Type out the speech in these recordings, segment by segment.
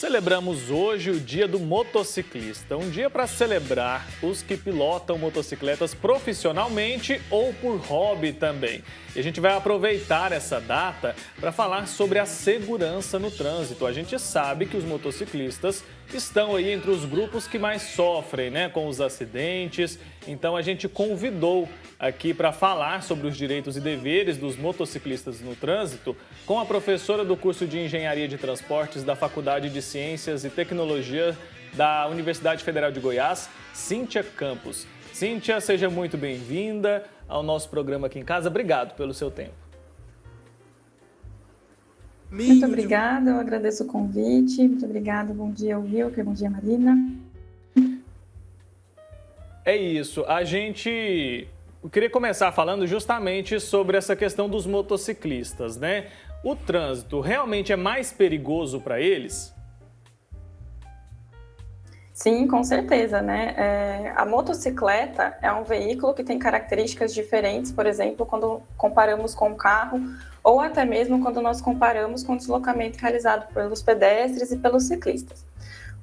Celebramos hoje o Dia do Motociclista, um dia para celebrar os que pilotam motocicletas profissionalmente ou por hobby também. E a gente vai aproveitar essa data para falar sobre a segurança no trânsito. A gente sabe que os motociclistas estão aí entre os grupos que mais sofrem, com os acidentes. Então a gente convidou aqui para falar sobre os direitos e deveres dos motociclistas no trânsito com a professora do curso de Engenharia de Transportes da Faculdade de Ciências e Tecnologia da Universidade Federal de Goiás, Cíntia Campos. Cíntia, seja muito bem-vinda ao nosso programa aqui em casa. Obrigado pelo seu tempo. Muito obrigada, eu agradeço o convite. Muito obrigada, bom dia, Wilker, bom dia, Marina. É isso, eu queria começar falando justamente sobre essa questão dos motociclistas, O trânsito realmente é mais perigoso para eles? Sim, com certeza, A motocicleta é um veículo que tem características diferentes, por exemplo, quando comparamos com o carro ou até mesmo quando nós comparamos com o deslocamento realizado pelos pedestres e pelos ciclistas.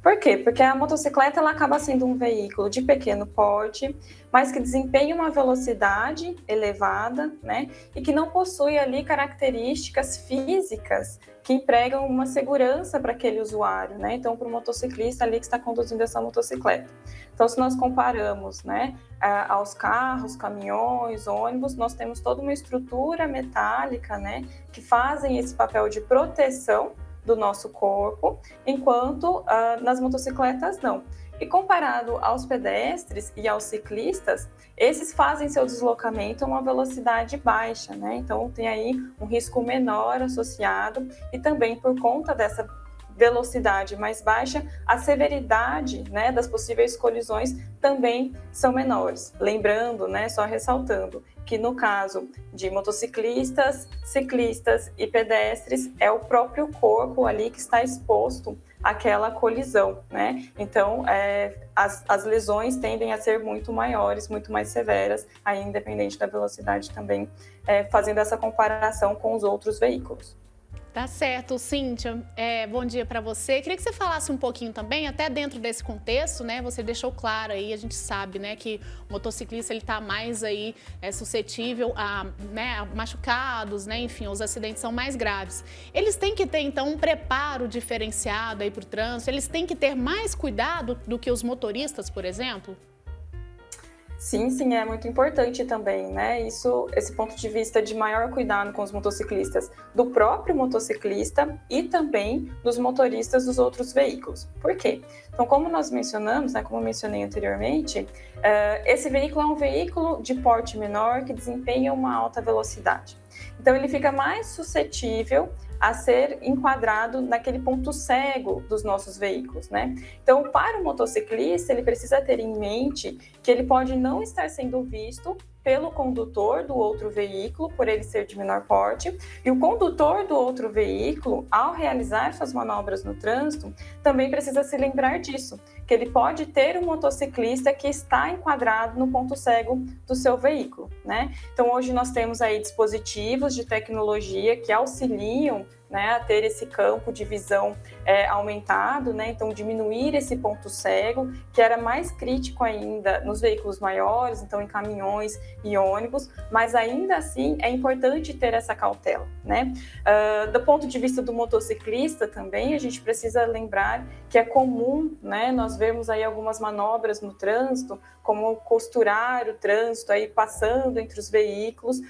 Por quê? Porque a motocicleta ela acaba sendo um veículo de pequeno porte, mas que desempenha uma velocidade elevada, E que não possui ali características físicas que empregam uma segurança para aquele usuário, Então, para o motociclista ali que está conduzindo essa motocicleta. Então, se nós comparamos, aos carros, caminhões, ônibus, nós temos toda uma estrutura metálica, Que fazem esse papel de proteção do nosso corpo, enquanto nas motocicletas não. E comparado aos pedestres e aos ciclistas, esses fazem seu deslocamento a uma velocidade baixa, Então tem aí um risco menor associado e também por conta dessa velocidade mais baixa, a severidade das possíveis colisões também são menores. Lembrando, só ressaltando, que no caso de motociclistas, ciclistas e pedestres, é o próprio corpo ali que está exposto àquela colisão, Então, as lesões tendem a ser muito maiores, muito mais severas, aí independente da velocidade também, fazendo essa comparação com os outros veículos. Tá certo, Cíntia. Bom dia para você. Queria que você falasse um pouquinho também, até dentro desse contexto, Você deixou claro aí, a gente sabe, que o motociclista ele tá mais aí suscetível a machucados, Enfim, os acidentes são mais graves. Eles têm que ter então um preparo diferenciado aí para o trânsito. Eles têm que ter mais cuidado do que os motoristas, por exemplo? Sim, é muito importante também, esse ponto de vista de maior cuidado com os motociclistas, do próprio motociclista e também dos motoristas dos outros veículos. Por quê? Então, como nós mencionamos, como eu mencionei anteriormente, esse veículo é um veículo de porte menor que desempenha uma alta velocidade. Então, ele fica mais suscetível a ser enquadrado naquele ponto cego dos nossos veículos, Então, para o motociclista, ele precisa ter em mente que ele pode não estar sendo visto pelo condutor do outro veículo, por ele ser de menor porte, e o condutor do outro veículo, ao realizar suas manobras no trânsito, também precisa se lembrar disso, que ele pode ter um motociclista que está enquadrado no ponto cego do seu veículo, Então, hoje nós temos aí dispositivos de tecnologia que auxiliam a ter esse campo de visão aumentado, Então, diminuir esse ponto cego, que era mais crítico ainda nos veículos maiores, então em caminhões e ônibus, mas ainda assim é importante ter essa cautela, Do ponto de vista do motociclista também, a gente precisa lembrar que é comum, nós vemos aí algumas manobras no trânsito, como costurar o trânsito, aí passando entre os veículos,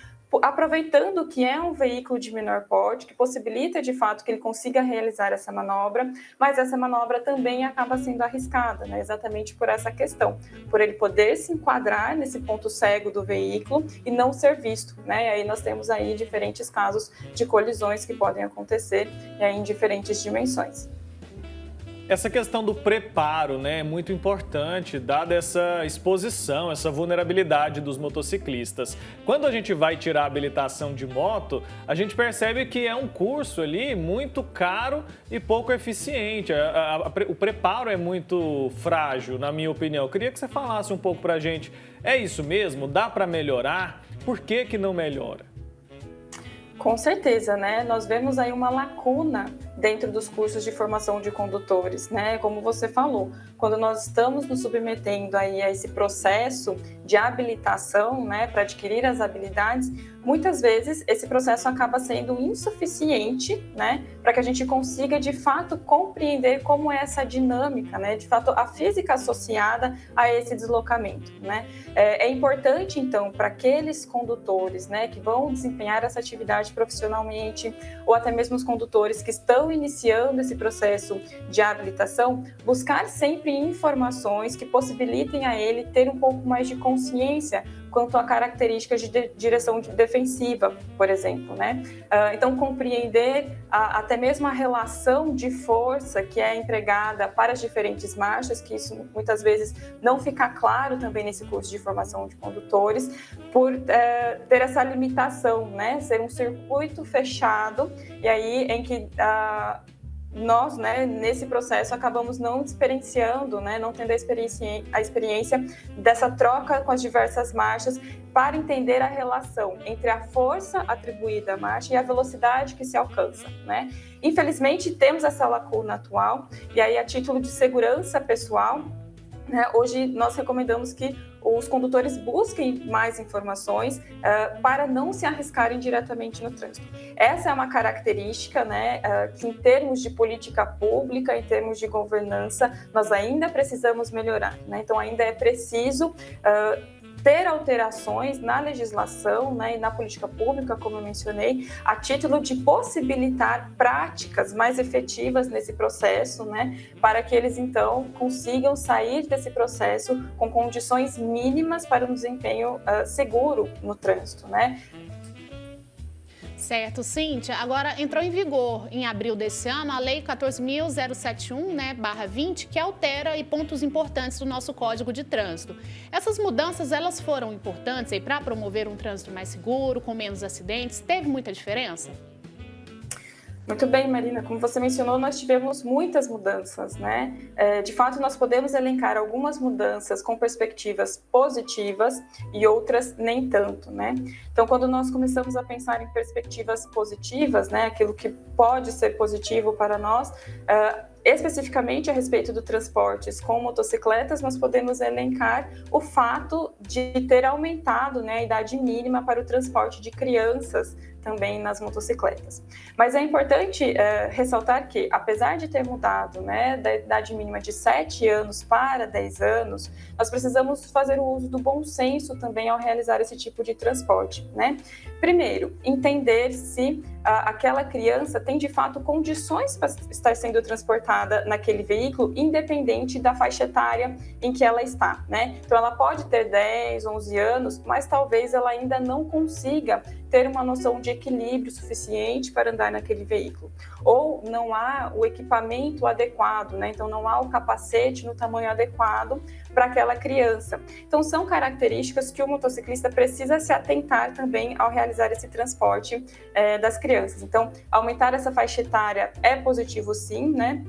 aproveitando que é um veículo de menor porte, que possibilita de fato que ele consiga realizar essa manobra, mas essa manobra também acaba sendo arriscada, exatamente por essa questão, por ele poder se enquadrar nesse ponto cego do veículo e não ser visto, E aí nós temos aí diferentes casos de colisões que podem acontecer e aí em diferentes dimensões. Essa questão do preparo, é muito importante, dada essa exposição, essa vulnerabilidade dos motociclistas. Quando a gente vai tirar a habilitação de moto, a gente percebe que é um curso ali muito caro e pouco eficiente. O preparo é muito frágil, na minha opinião. Eu queria que você falasse um pouco pra gente. É isso mesmo? Dá para melhorar? Por que não melhora? Com certeza, Nós vemos aí uma lacuna dentro dos cursos de formação de condutores, né? Como você falou, quando nós estamos nos submetendo aí a esse processo de habilitação, né, para adquirir as habilidades, muitas vezes esse processo acaba sendo insuficiente, né, para que a gente consiga de fato compreender como é essa dinâmica, né, de fato a física associada a esse deslocamento, né. É importante então para aqueles condutores, né, que vão desempenhar essa atividade profissionalmente, ou até mesmo os condutores que estão iniciando esse processo de habilitação, buscar sempre informações que possibilitem a ele ter um pouco mais de consciência quanto a características de direção defensiva, por exemplo, né? Então, compreender até mesmo a relação de força que é empregada para as diferentes marchas, que isso muitas vezes não fica claro também nesse curso de formação de condutores, por ter essa limitação, né? Ser um circuito fechado, e aí em que nós, né, nesse processo, acabamos não experienciando, né, não tendo a experiência dessa troca com as diversas marchas para entender a relação entre a força atribuída à marcha e a velocidade que se alcança, né? Infelizmente, temos essa lacuna atual, e aí, a título de segurança pessoal, né, hoje nós recomendamos que os condutores busquem mais informações para não se arriscarem diretamente no trânsito. Essa é uma característica, né, que em termos de política pública, em termos de governança, nós ainda precisamos melhorar, né? Então, ainda é preciso ter alterações na legislação, né, e na política pública, como eu mencionei, a título de possibilitar práticas mais efetivas nesse processo, né, para que eles, então, consigam sair desse processo com condições mínimas para um desempenho seguro no trânsito, né? Certo, Cíntia. Agora, entrou em vigor em abril desse ano a Lei 14.071, né, /20, que altera aí pontos importantes do nosso Código de Trânsito. Essas mudanças, elas foram importantes para promover um trânsito mais seguro, com menos acidentes? Teve muita diferença? Muito bem, Marina. Como você mencionou, nós tivemos muitas mudanças, né? De fato, nós podemos elencar algumas mudanças com perspectivas positivas e outras nem tanto, né? Então, quando nós começamos a pensar em perspectivas positivas, né, aquilo que pode ser positivo para nós, especificamente a respeito do transportes com motocicletas, nós podemos elencar o fato de ter aumentado, né, a idade mínima para o transporte de crianças também nas motocicletas. Mas é importante ressaltar que, apesar de ter mudado, né, da idade mínima de 7 anos para 10 anos, nós precisamos fazer o uso do bom senso também ao realizar esse tipo de transporte, né? Primeiro, entender se aquela criança tem de fato condições para estar sendo transportada naquele veículo, independente da faixa etária em que ela está, né? Então, ela pode ter 10, 11 anos, mas talvez ela ainda não consiga ter uma noção de equilíbrio suficiente para andar naquele veículo. Ou não há o equipamento adequado, né? Então, não há o capacete no tamanho adequado para aquela criança. Então, são características que o motociclista precisa se atentar também ao realizar esse transporte das crianças. Então, aumentar essa faixa etária é positivo sim, né?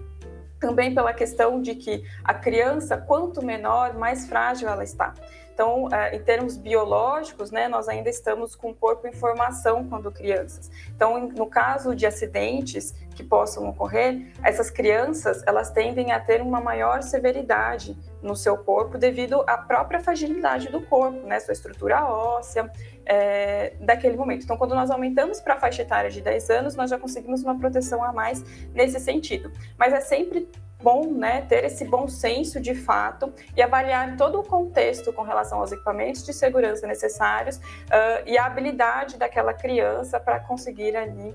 Também pela questão de que a criança, quanto menor, mais frágil ela está. Então, em termos biológicos, né, nós ainda estamos com o corpo em formação quando crianças. Então, no caso de acidentes que possam ocorrer, essas crianças, elas tendem a ter uma maior severidade no seu corpo devido à própria fragilidade do corpo, né, sua estrutura óssea, daquele momento. Então, quando nós aumentamos para a faixa etária de 10 anos, nós já conseguimos uma proteção a mais nesse sentido. Mas é sempre bom, né, ter esse bom senso de fato e avaliar todo o contexto com relação aos equipamentos de segurança necessários e a habilidade daquela criança para conseguir ali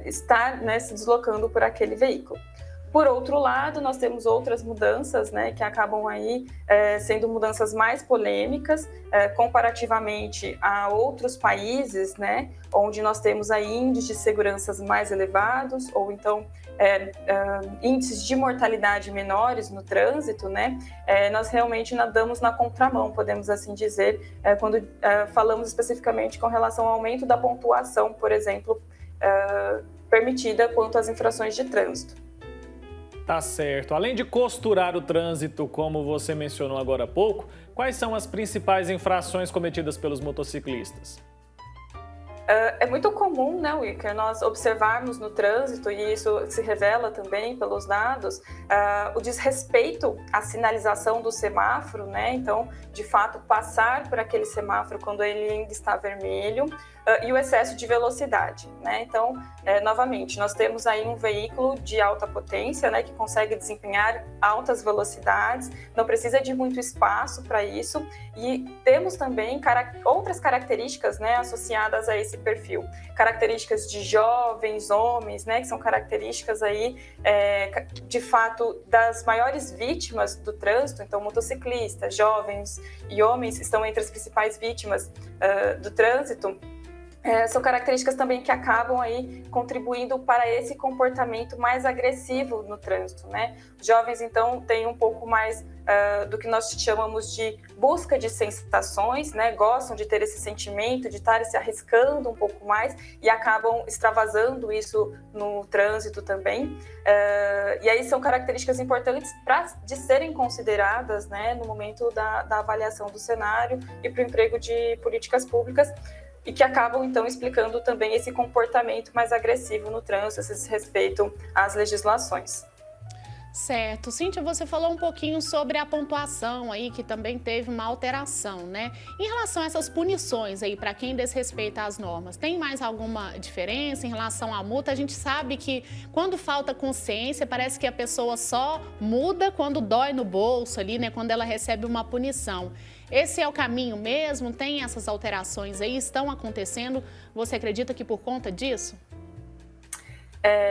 estar, né, se deslocando por aquele veículo. Por outro lado, nós temos outras mudanças, né, que acabam aí sendo mudanças mais polêmicas comparativamente a outros países, né, onde nós temos aí índices de segurança mais elevados ou então índices de mortalidade menores no trânsito, né, nós realmente nadamos na contramão, podemos assim dizer, quando falamos especificamente com relação ao aumento da pontuação, por exemplo, permitida quanto às infrações de trânsito. Tá certo. Além de costurar o trânsito, como você mencionou agora há pouco, quais são as principais infrações cometidas pelos motociclistas? É muito comum, né, Wilker, nós observarmos no trânsito, e isso se revela também pelos dados, o desrespeito à sinalização do semáforo, né? Então, de fato, passar por aquele semáforo quando ele ainda está vermelho, e o excesso de velocidade, né? Então, novamente, nós temos aí um veículo de alta potência, né, que consegue desempenhar altas velocidades, não precisa de muito espaço para isso, e temos também outras características, né, associadas a esse perfil, características de jovens, homens, né, que são características aí, de fato, das maiores vítimas do trânsito. Então, motociclistas, jovens e homens estão entre as principais vítimas do trânsito. São características também que acabam aí contribuindo para esse comportamento mais agressivo no trânsito, né? Os jovens, então, têm um pouco mais do que nós chamamos de busca de sensações, né? Gostam de ter esse sentimento, de estar se arriscando um pouco mais e acabam extravasando isso no trânsito também. E aí são características importantes de serem consideradas, né, no momento da avaliação do cenário e para o emprego de políticas públicas, e que acabam, então, explicando também esse comportamento mais agressivo no trânsito, esse desrespeito às legislações. Certo. Cíntia, você falou um pouquinho sobre a pontuação aí, que também teve uma alteração, né? Em relação a essas punições aí, para quem desrespeita as normas, tem mais alguma diferença em relação à multa? A gente sabe que quando falta consciência, parece que a pessoa só muda quando dói no bolso ali, né? Quando ela recebe uma punição. Esse é o caminho mesmo? Tem essas alterações aí? Estão acontecendo? Você acredita que por conta disso?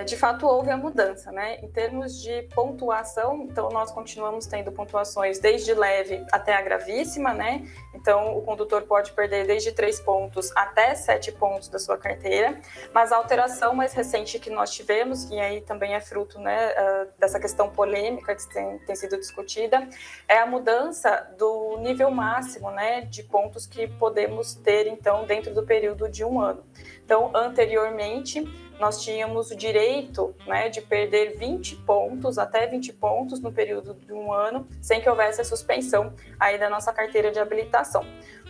De fato, houve a mudança, né? Em termos de pontuação, então nós continuamos tendo pontuações desde leve até a gravíssima, né? Então, o condutor pode perder desde 3 pontos até 7 pontos da sua carteira, mas a alteração mais recente que nós tivemos, e aí também é fruto, né, dessa questão polêmica que tem sido discutida, é a mudança do nível máximo, né, de pontos que podemos ter, então, dentro do período de 1 ano. Então, anteriormente, nós tínhamos o direito, né, de perder 20 pontos, até 20 pontos no período de 1 ano, sem que houvesse a suspensão aí da nossa carteira de habilitação.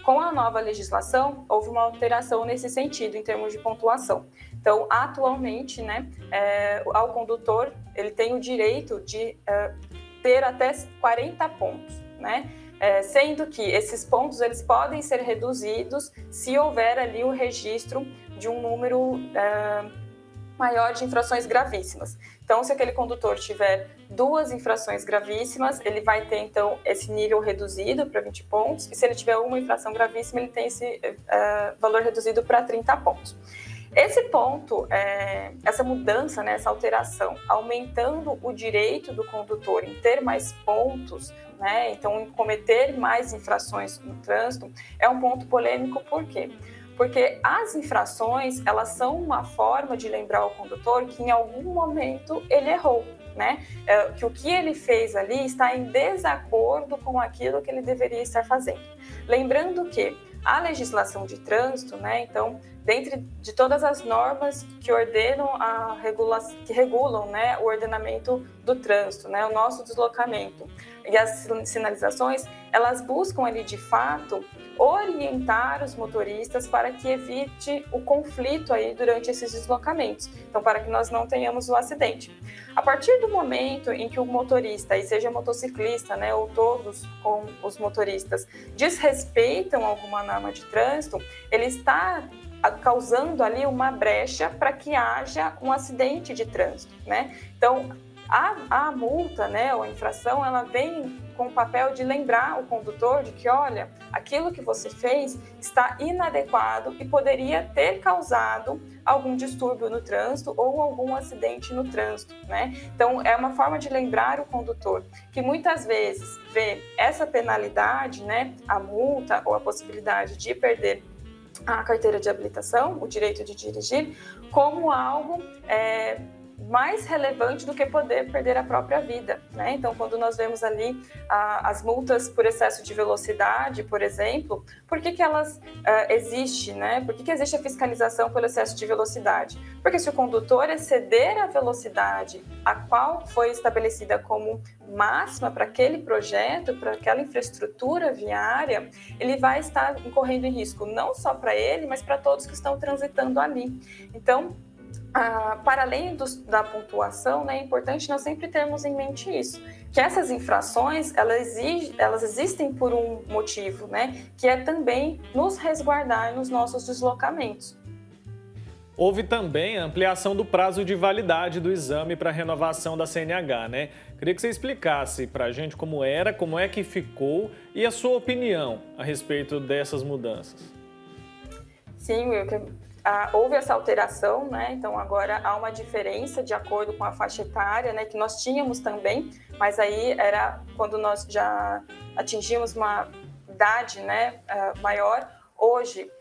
Com a nova legislação, houve uma alteração nesse sentido, em termos de pontuação. Então, atualmente, né, ao condutor, ele tem o direito de ter até 40 pontos, né? Sendo que esses pontos eles podem ser reduzidos se houver ali o registro de um número maior de infrações gravíssimas. Então, se aquele condutor tiver 2 infrações gravíssimas, ele vai ter, então, esse nível reduzido para 20 pontos, e se ele tiver uma infração gravíssima, ele tem esse valor reduzido para 30 pontos. Esse ponto, essa mudança, né, essa alteração, aumentando o direito do condutor em ter mais pontos, né, então em cometer mais infrações no trânsito, é um ponto polêmico. Por quê? Porque as infrações, elas são uma forma de lembrar o condutor que em algum momento ele errou, né? Que o que ele fez ali está em desacordo com aquilo que ele deveria estar fazendo. Lembrando que a legislação de trânsito, né, então, dentro de todas as normas que ordenam que regulam, né, o ordenamento do trânsito, né, o nosso deslocamento e as sinalizações, elas buscam ali, de fato, orientar os motoristas para que evite o conflito aí durante esses deslocamentos, então para que nós não tenhamos o acidente. A partir do momento em que o motorista, e seja motociclista, né, ou todos com os motoristas, desrespeitam alguma norma de trânsito, ele está causando ali uma brecha para que haja um acidente de trânsito, né? Então, a multa, né, ou a infração, ela vem com o papel de lembrar o condutor de que, olha, aquilo que você fez está inadequado e poderia ter causado algum distúrbio no trânsito ou algum acidente no trânsito, né? Então, é uma forma de lembrar o condutor que muitas vezes vê essa penalidade, né, a multa ou a possibilidade de perder a carteira de habilitação, o direito de dirigir, como algo mais relevante do que poder perder a própria vida, né? Então, quando nós vemos ali as multas por excesso de velocidade, por exemplo, por que elas existem, né? Por que existe a fiscalização pelo excesso de velocidade? Porque se o condutor exceder a velocidade a qual foi estabelecida como máxima para aquele projeto, para aquela infraestrutura viária, ele vai estar incorrendo em risco não só para ele, mas para todos que estão transitando ali. Então, para além da pontuação, né, é importante nós sempre termos em mente isso, que essas infrações, elas existem por um motivo, né, que é também nos resguardar nos nossos deslocamentos. Houve também a ampliação do prazo de validade do exame para renovação da CNH, né? Queria que você explicasse para a gente como era, como é que ficou e a sua opinião a respeito dessas mudanças. Sim, Wilker. Houve essa alteração, né? Então agora há uma diferença de acordo com a faixa etária, né? Que nós tínhamos também, mas aí era quando nós já atingimos uma idade, né, maior. Hoje,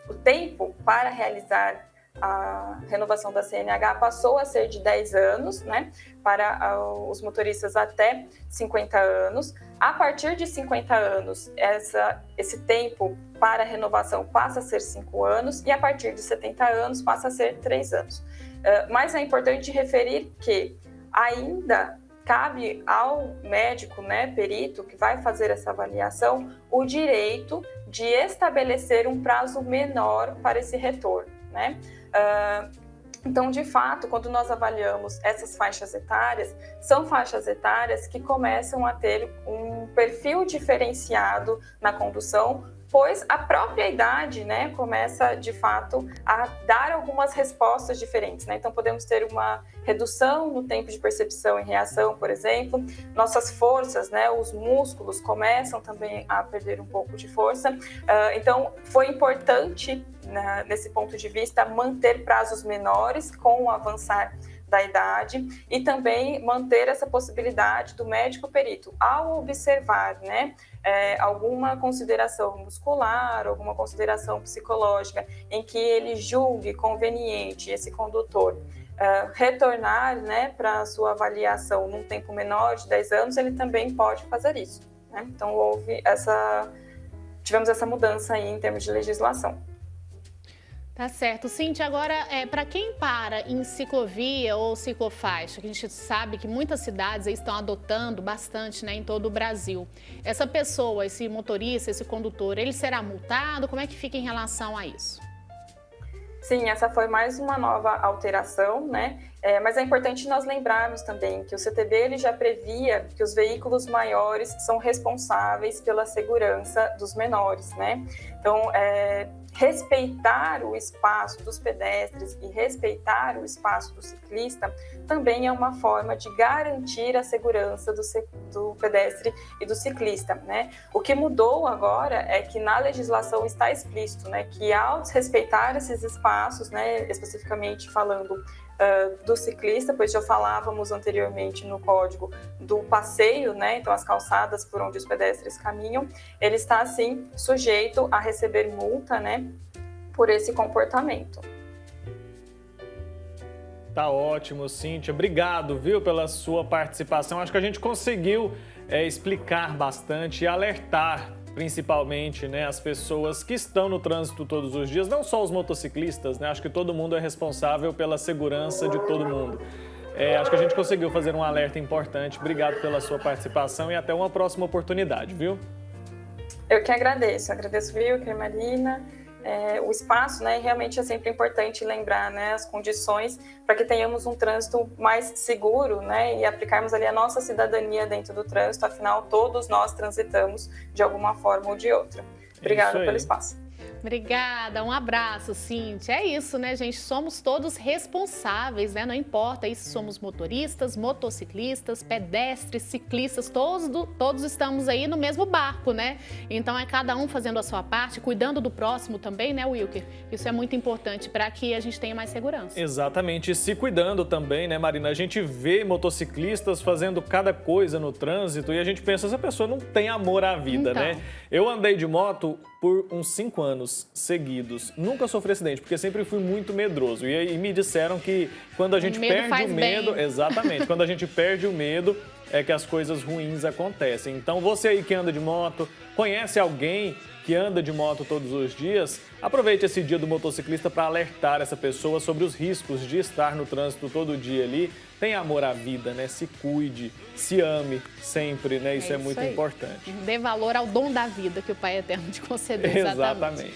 o tempo para realizar a renovação da CNH passou a ser de 10 anos, né, para os motoristas até 50 anos. A partir de 50 anos, esse tempo para renovação passa a ser 5 anos e a partir de 70 anos passa a ser 3 anos. Mas é importante referir que ainda cabe ao médico, né, perito, que vai fazer essa avaliação, o direito de estabelecer um prazo menor para esse retorno, né? Então, de fato, quando nós avaliamos essas faixas etárias, são faixas etárias que começam a ter um perfil diferenciado na condução, pois a própria idade, né, começa, de fato, a dar algumas respostas diferentes, né? Então, podemos ter uma redução no tempo de percepção e reação, por exemplo. Nossas forças, né, os músculos começam também a perder um pouco de força. Então, foi importante, né, nesse ponto de vista, manter prazos menores com o avançar da idade e também manter essa possibilidade do médico perito, ao observar, né, alguma consideração muscular, alguma consideração psicológica, em que ele julgue conveniente esse condutor retornar, né, para a sua avaliação num tempo menor de 10 anos, ele também pode fazer isso, né? Então, tivemos essa mudança aí em termos de legislação. Tá certo. Cíntia, agora, para quem para em ciclovia ou ciclofaixa, que a gente sabe que muitas cidades aí estão adotando bastante, né, em todo o Brasil, essa pessoa, esse motorista, esse condutor, ele será multado? Como é que fica em relação a isso? Sim, essa foi mais uma nova alteração, né? Mas é importante nós lembrarmos também que o CTB ele já previa que os veículos maiores são responsáveis pela segurança dos menores, né? Então, respeitar o espaço dos pedestres e respeitar o espaço do ciclista também é uma forma de garantir a segurança do pedestre e do ciclista, né? O que mudou agora é que na legislação está explícito, né, que ao desrespeitar esses espaços, né, especificamente falando do ciclista, pois já falávamos anteriormente no código do passeio, né? Então as calçadas por onde os pedestres caminham, ele está assim sujeito a receber multa, né, por esse comportamento. Tá ótimo, Cíntia. Obrigado, viu, pela sua participação. Acho que a gente conseguiu explicar bastante e alertar principalmente, né, as pessoas que estão no trânsito todos os dias, não só os motociclistas, né? Acho que todo mundo é responsável pela segurança de todo mundo. Acho que a gente conseguiu fazer um alerta importante. Obrigado pela sua participação e até uma próxima oportunidade, viu? Eu que agradeço, Wilker, Marina. O espaço, né, realmente é sempre importante lembrar, né, as condições para que tenhamos um trânsito mais seguro, né, e aplicarmos ali a nossa cidadania dentro do trânsito, afinal todos nós transitamos de alguma forma ou de outra. Obrigada pelo espaço. Obrigada, um abraço, Cíntia. É isso, né, gente? Somos todos responsáveis, né? Não importa aí se somos motoristas, motociclistas, pedestres, ciclistas, todos estamos aí no mesmo barco, né? Então é cada um fazendo a sua parte, cuidando do próximo também, né, Wilker? Isso é muito importante para que a gente tenha mais segurança. Exatamente, e se cuidando também, né, Marina? A gente vê motociclistas fazendo cada coisa no trânsito e a gente pensa, essa pessoa não tem amor à vida, né? Eu andei de moto por uns 5 anos seguidos. Nunca sofri acidente, porque sempre fui muito medroso. E aí me disseram que quando a gente perde o medo... bem. Exatamente. Quando a gente perde o medo, é que as coisas ruins acontecem. Então, você aí que anda de moto, conhece alguém que anda de moto todos os dias, aproveite esse dia do motociclista para alertar essa pessoa sobre os riscos de estar no trânsito todo dia ali. Tenha amor à vida, né? Se cuide, se ame sempre, né? Isso é muito aí. importante. Dê valor ao dom da vida que o Pai Eterno te concedeu. Exatamente. Exatamente.